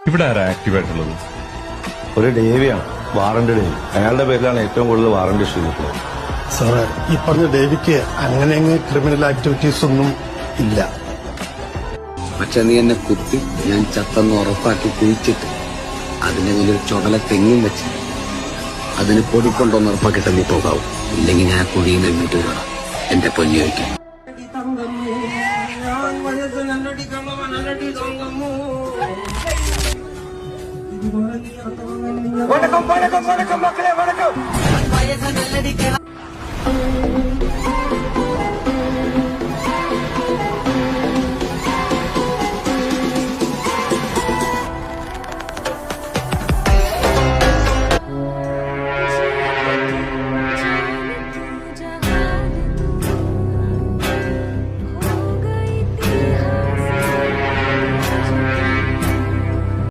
ഇവിടെ ആരാ ആക്റ്റീവായിട്ടുള്ളത്? ഒരു ഡേവിയാണ്, വാറന്റ് ഡേവി. അയാളുടെ പേരിലാണ് ഏറ്റവും കൂടുതൽ വാറന്റ് ഇഷ്യൂ ചെയ്തിട്ടുള്ളത്. സാറേ, ഈ പറഞ്ഞ ഡേവിക്ക് അങ്ങനെ ക്രിമിനൽ ആക്ടിവിറ്റീസ് ഒന്നും ഇല്ല. പക്ഷെ നീ എന്നെ കുത്തി ഞാൻ ചത്തെന്ന് ഉറപ്പാക്കി കുഴിച്ചിട്ട് അതിന്റെ മേലൊരു ചുടല തെങ്ങും വെച്ച് അതിന് പൊടിക്കൊണ്ടോന്ന് ഉറപ്പാക്കിയിട്ട് നീ പോകാവും. ഇല്ലെങ്കിൽ ഞാൻ കുഴിയിൽ നിന്നിട്ട് വരണം എന്റെ പൊന്നി വയ്ക്കാൻ. വണക്കം മക്കളെ, വണക്കം.